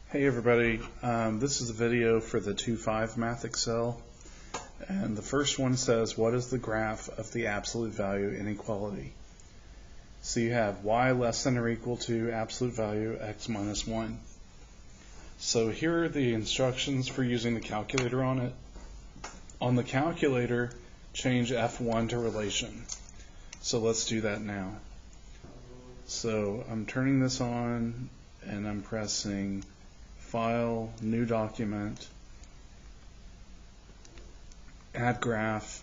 Hey everybody, this is a video for the 2.5 Math Excel, and the first one says what is the graph of the absolute value inequality. So you have y less than or equal to absolute value x minus 1. So here are the instructions for using the calculator on it. On the calculator, change F1 to relation. So let's do that now. So I'm turning this on and I'm pressing File, New Document, Add Graph.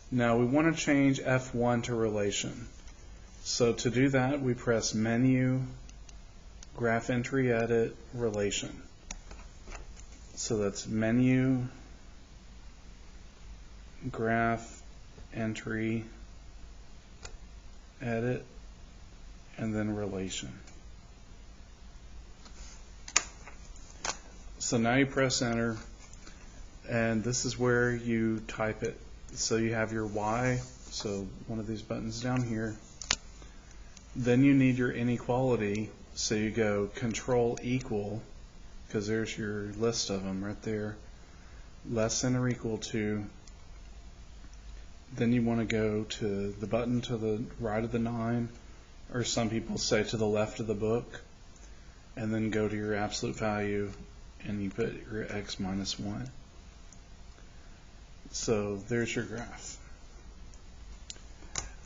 Now we want to change F1 to relation. So to do that, we press Menu, Graph Entry Edit, Relation. So that's Menu, Graph Entry Edit, and then Relation. So now you press enter, and this is where you type it. So you have your Y, so one of these buttons down here. Then you need your inequality, so you go Control equal, because there's your list of them right there, less than or equal to. Then you want to go to the button to the right of the 9, or some people say to the left of the book, and then go to your absolute value and you put your x minus 1. So there's your graph.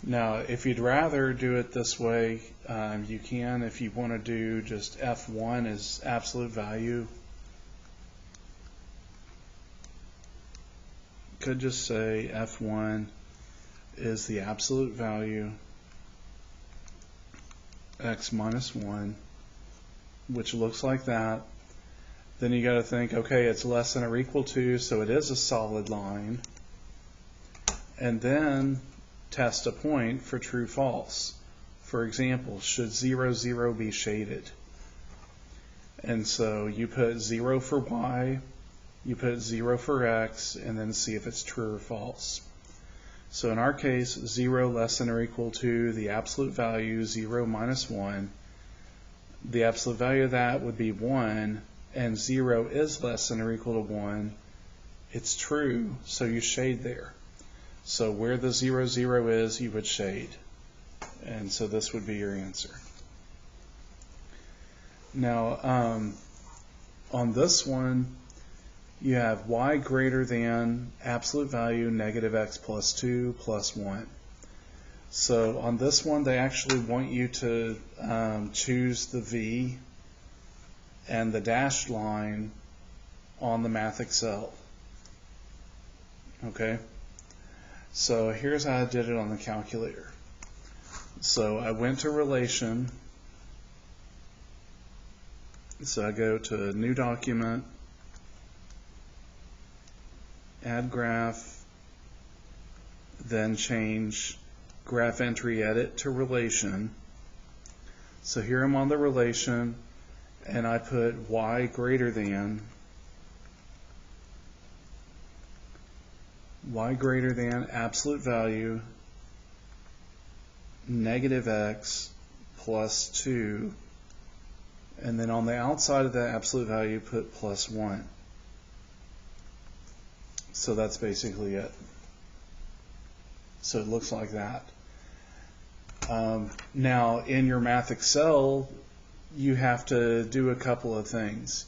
Now if you'd rather do it this way, you can. If you want to do just F1 as absolute value, could just say F1 is the absolute value x minus 1, which looks like that. Then you got to think, okay, it's less than or equal to, so it is a solid line. And then test a point for true false. For example, should 0, 0 be shaded? And so you put 0 for y, you put 0 for x, and then see if it's true or false. So in our case, 0 less than or equal to the absolute value, 0 minus 1. The absolute value of that would be 1. And 0 is less than or equal to 1, it's true, so you shade there. So where the 0, 0 is, you would shade. And so this would be your answer. Now, on this one, you have y greater than absolute value negative x plus 2 plus 1. So on this one, they actually want you to choose the v and the dashed line on the Math Excel. Okay, so here's how I did it on the calculator. So I went to relation, so I go to New Document, Add Graph, then change Graph Entry Edit to Relation. So here I'm on the relation, and I put y greater than absolute value negative x plus 2, and then on the outside of that absolute value put plus 1. So that's basically it. So it looks like that. Now in your Math Excel, you have to do a couple of things.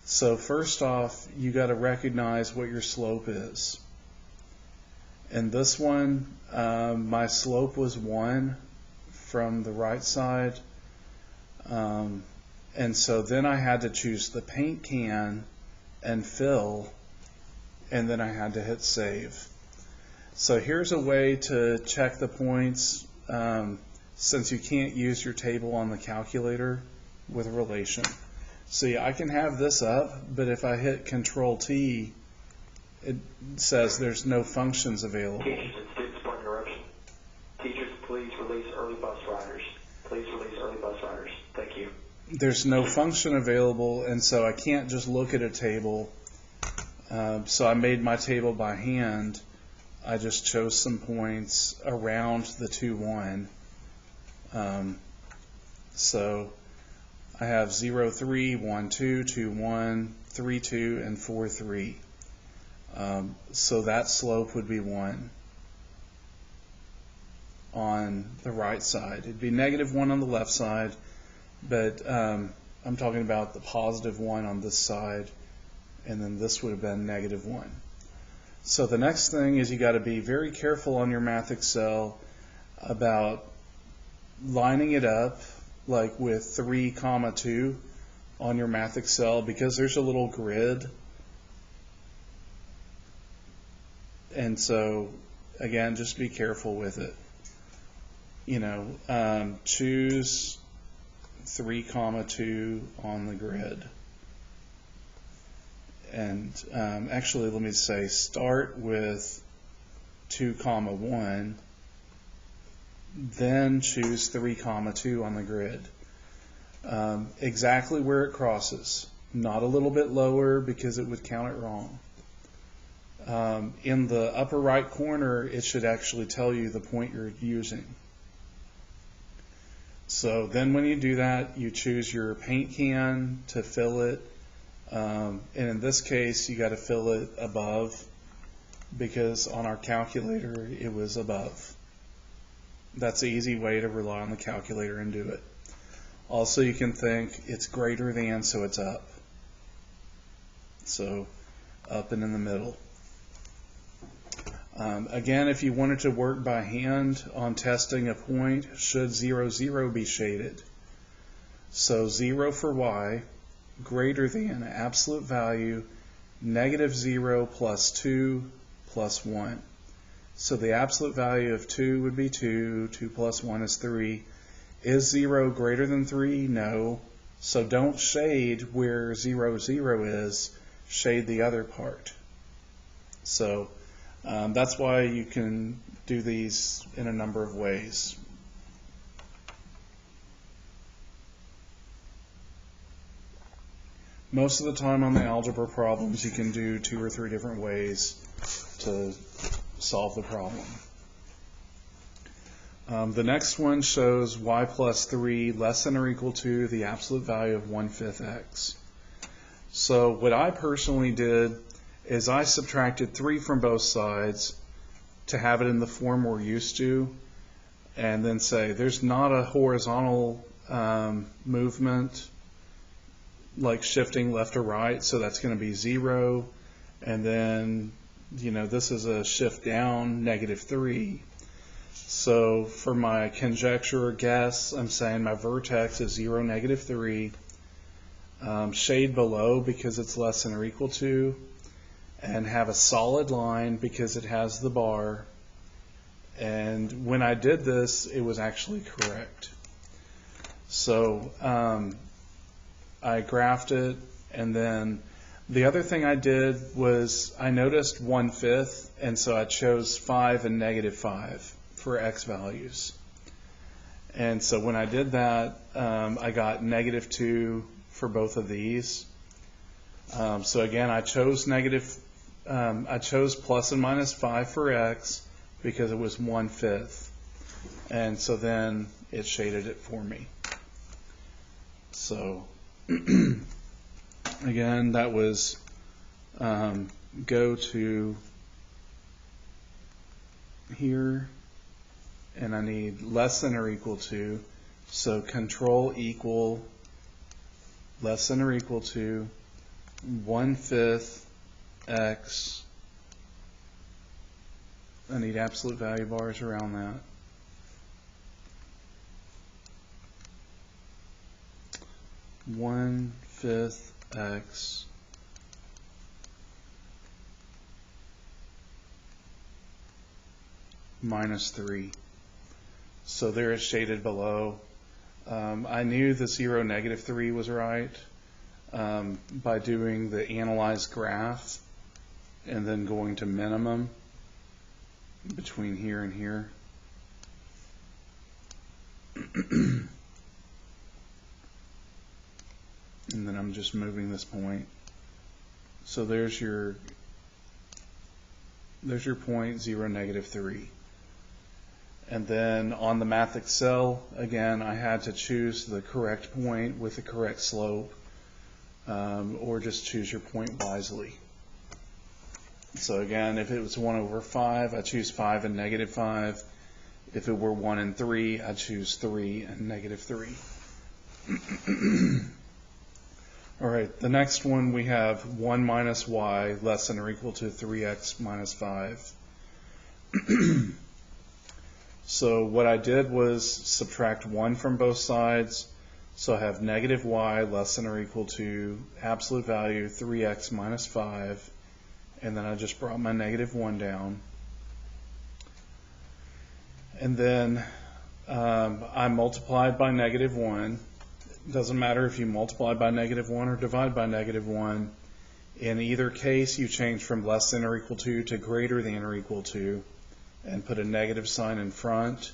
So first off, you got to recognize what your slope is. And this one, my slope was 1 from the right side. And so then I had to choose the paint can and fill, and then I had to hit save. So here's a way to check the points. Since you can't use your table on the calculator with relation. See, I can have this up, but if I hit Control T, it says there's no functions available. Teachers and students, point interruption. Teachers, please release early bus riders. Please release early bus riders. Thank you. There's no function available, and so I can't just look at a table. So I made my table by hand. I just chose some points around the 2, 1. So I have 0, 3, 1, 2, 2, 1, 3, 2, and 4, 3. So that slope would be 1 on the right side. It'd be -1 on the left side, but I'm talking about the positive 1 on this side, and then this would have been -1. So the next thing is you got to be very careful on your math Excel about lining it up like with 3, 2 on your math Excel, because there's a little grid. And so again, just be careful with it. Choose 3, 2 on the grid. And actually, let me say, start with 2, 1, then choose 3, 2 on the grid. Exactly where it crosses, not a little bit lower because it would count it wrong. In the upper right corner, it should actually tell you the point you're using. So then when you do that, you choose your paint can to fill it. And in this case, you got to fill it above, because on our calculator, it was above. That's an easy way to rely on the calculator and do it. Also, you can think it's greater than, so it's up. So up and in the middle. Again, if you wanted to work by hand on testing a point, should 0, 0 be shaded? So 0 for y, greater than absolute value, -0 plus 2 plus 1. So the absolute value of 2 would be 2, 2 plus 1 is 3. Is 0 greater than 3? No. So don't shade where 0, 0 is, shade the other part. So that's why you can do these in a number of ways. Most of the time on the algebra problems, you can do 2 or 3 different ways to solve the problem. The next one shows y plus 3 less than or equal to the absolute value of 1/5 x. So what I personally did is I subtracted 3 from both sides to have it in the form we're used to, and then say there's not a horizontal movement like shifting left or right, so that's going to be 0, and then this is a shift down, -3. So for my conjecture or guess, I'm saying my vertex is 0, -3. Shade below because it's less than or equal to, and have a solid line because it has the bar. And when I did this, it was actually correct. So I graphed it, and then the other thing I did was I noticed 1/5, and so I chose 5 and -5 for x values. And so when I did that, I got -2 for both of these. So again, I chose plus and minus 5 for x because it was 1/5, and so then it shaded it for me. So again, that was go to here, and I need less than or equal to, so control equal less than or equal to 1/5 x. I need absolute value bars around that. (1/5) x minus 3. So there it's shaded below. I knew the 0, -3 was right by doing the analyze graph and then going to minimum between here and here. And then I'm just moving this point. So there's your point 0, -3. And then on the Math Excel, again, I had to choose the correct point with the correct slope, or just choose your point wisely. So again, if it was 1 over 5, I choose 5 and negative 5. If it were 1 and 3, I choose 3 and negative 3. All right, the next one we have 1 minus y less than or equal to 3x minus 5. So what I did was subtract 1 from both sides. So I have negative y less than or equal to absolute value 3x minus 5. And then I just brought my negative 1 down. And then I multiplied by negative 1. It doesn't matter if you multiply by negative 1 or divide by negative 1. In either case, you change from less than or equal to greater than or equal to, and put a negative sign in front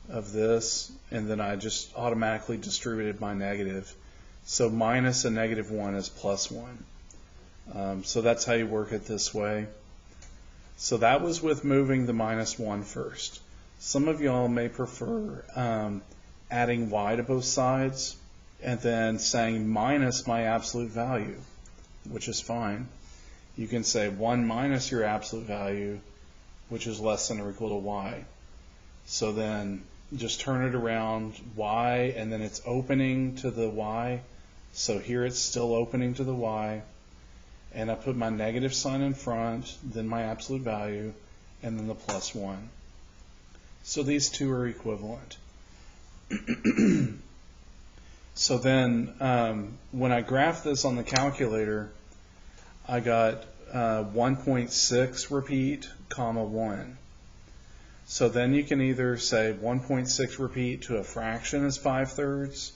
of this, and then I just automatically distributed my negative. So minus a negative 1 is plus 1. So that's how you work it this way. So that was with moving the minus 1 first. Some of y'all may prefer adding y to both sides and then saying minus my absolute value, which is fine. You can say 1 minus your absolute value, which is less than or equal to y. So then just turn it around, y, and then it's opening to the y. So here it's still opening to the y. And I put my negative sign in front, then my absolute value, and then the plus 1. So these two are equivalent. So then when I graphed this on the calculator, I got 1.6 repeat, comma 1. So then you can either say 1.6 repeat to a fraction is 5/3,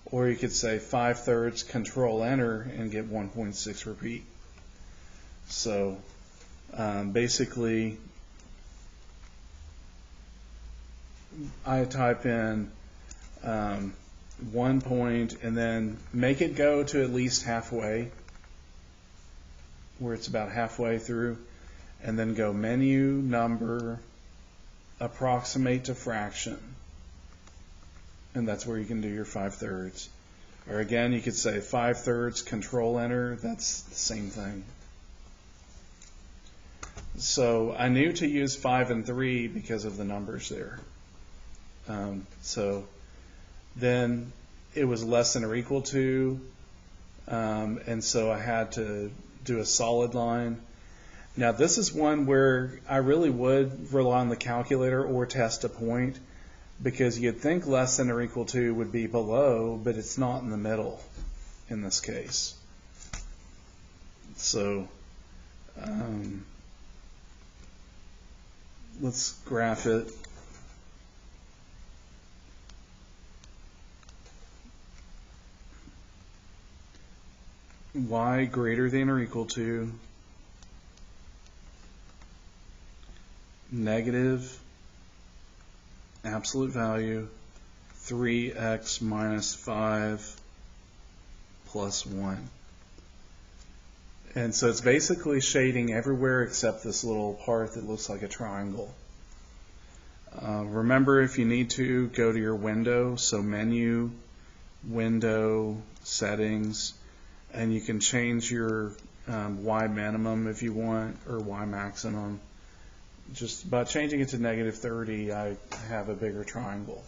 or you could say 5/3 control enter and get 1.6 repeat. So basically I type in 1 point and then make it go to at least halfway, where it's about halfway through, and then go menu, number, approximate to fraction, and that's where you can do your 5/3. Or again, you could say 5/3 control enter, that's the same thing. So I knew to use 5 and 3 because of the numbers there. So then it was less than or equal to, and so I had to do a solid line. Now this is one where I really would rely on the calculator or test a point, because you'd think less than or equal to would be below, but it's not in the middle in this case. So let's graph it. Y greater than or equal to negative absolute value 3x minus 5 plus 1. And so it's basically shading everywhere except this little part that looks like a triangle. Remember, if you need to, go to your window, so menu, window, settings, and you can change your y minimum if you want, or y maximum. Just by changing it to -30, I have a bigger triangle.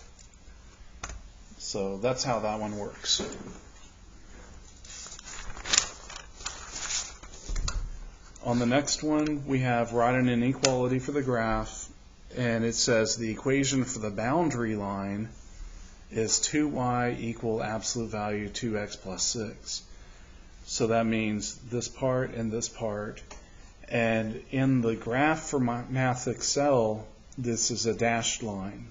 So that's how that one works. On the next one, we have write an inequality for the graph, and it says the equation for the boundary line is 2y equal absolute value 2x plus 6. So that means this part and this part. And in the graph for Math Excel, this is a dashed line.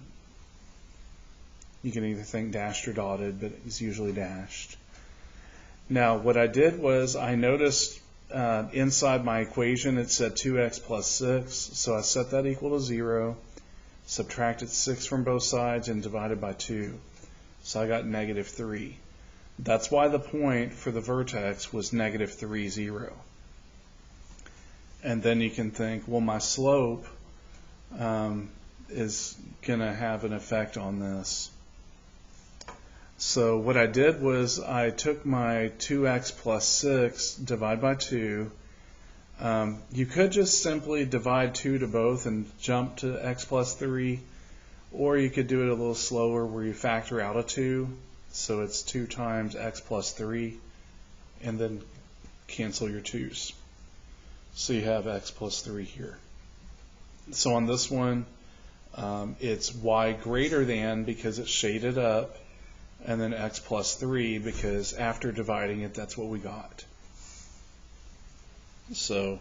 You can either think dashed or dotted, but it's usually dashed. Now, what I did was I noticed inside my equation it said 2x plus 6, so I set that equal to 0, subtracted 6 from both sides, and divided by 2. So I got -3. That's why the point for the vertex was -3, 0. And then you can think, well, my slope is going to have an effect on this. So what I did was I took my 2x plus 6, divide by 2. You could just simply divide 2 to both and jump to x plus 3, or you could do it a little slower where you factor out a 2, so it's 2 times x plus 3, and then cancel your 2's. So you have x plus 3 here. So on this one, it's y greater than because it's shaded up, and then x plus 3 because after dividing it, that's what we got. So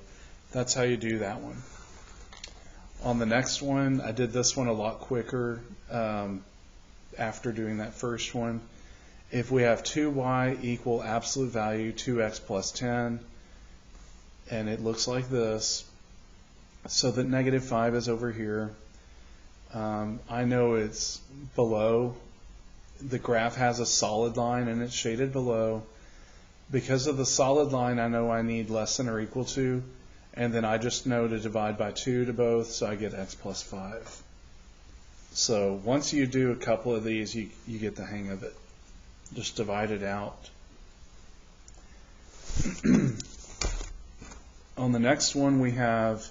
that's how you do that one. On the next one, I did this one a lot quicker after doing that first one. If we have 2y equal absolute value 2x plus 10, and it looks like this, so that negative 5 is over here. I know it's below. The graph has a solid line and it's shaded below. Because of the solid line, I know I need less than or equal to, and then I just know to divide by 2 to both, so I get x plus 5. So once you do a couple of these, you get the hang of it. Just divide it out. On the next one, we have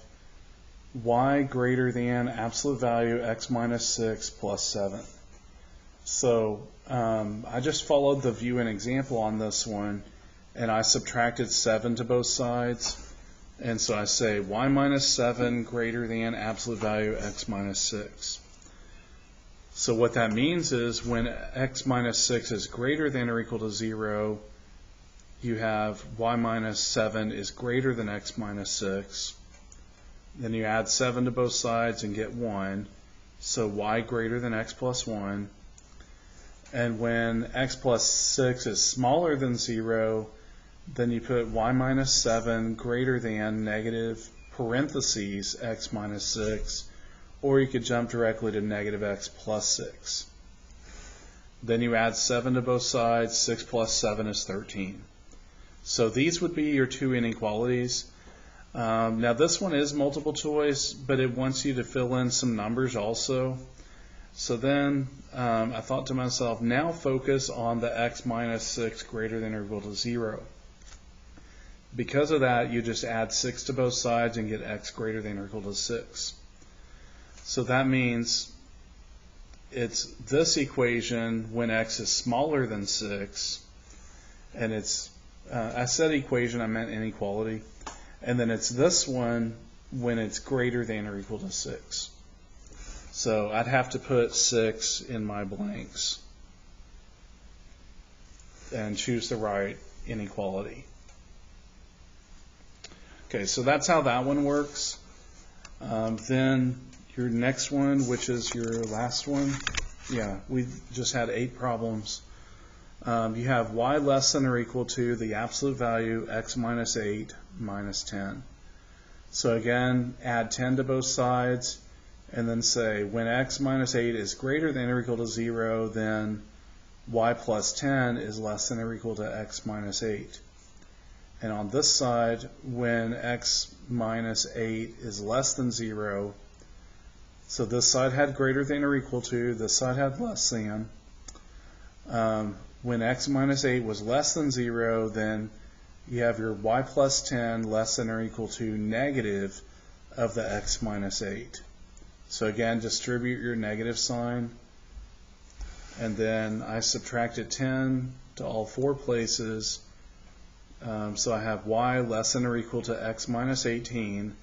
y greater than absolute value x minus 6 plus 7. So I just followed the view and example on this one, and I subtracted 7 to both sides. And so I say y minus 7 greater than absolute value x minus 6. So what that means is when x minus 6 is greater than or equal to 0, you have y minus 7 is greater than x minus 6. Then you add 7 to both sides and get 1. So y greater than x plus 1. And when x plus 6 is smaller than 0, then you put y minus 7 greater than negative parentheses x minus 6, or you could jump directly to negative x plus 6. Then you add 7 to both sides. 6 plus 7 is 13. So these would be your two inequalities. Now this one is multiple choice, but it wants you to fill in some numbers also. So then I thought to myself, now focus on the x minus 6 greater than or equal to 0. Because of that, you just add 6 to both sides and get x greater than or equal to 6. So that means it's this equation when x is smaller than 6, and it's, I said equation, I meant inequality, and then it's this one when it's greater than or equal to 6. So I'd have to put 6 in my blanks and choose the right inequality. Okay, so that's how that one works. Then your next one, which is your last one, yeah, we just had 8 problems. You have y less than or equal to the absolute value x minus 8 minus 10. So again, add 10 to both sides, and then say when x minus 8 is greater than or equal to 0, then y plus 10 is less than or equal to x minus 8. And on this side, when x minus 8 is less than 0, so this side had greater than or equal to, this side had less than. When x minus 8 was less than 0, then you have your y plus 10 less than or equal to negative of the x minus 8. So again, distribute your negative sign. And then I subtracted 10 to all 4 places. So I have y less than or equal to x minus 18.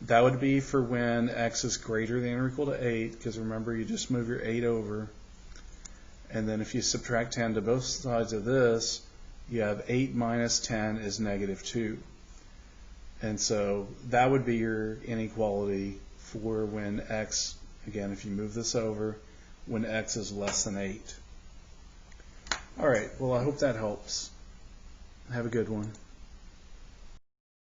That would be for when x is greater than or equal to 8, because remember, you just move your 8 over. And then if you subtract 10 to both sides of this, you have 8 minus 10 is negative 2. And so that would be your inequality for when x, again, if you move this over, when x is less than 8. All right, well, I hope that helps. Have a good one.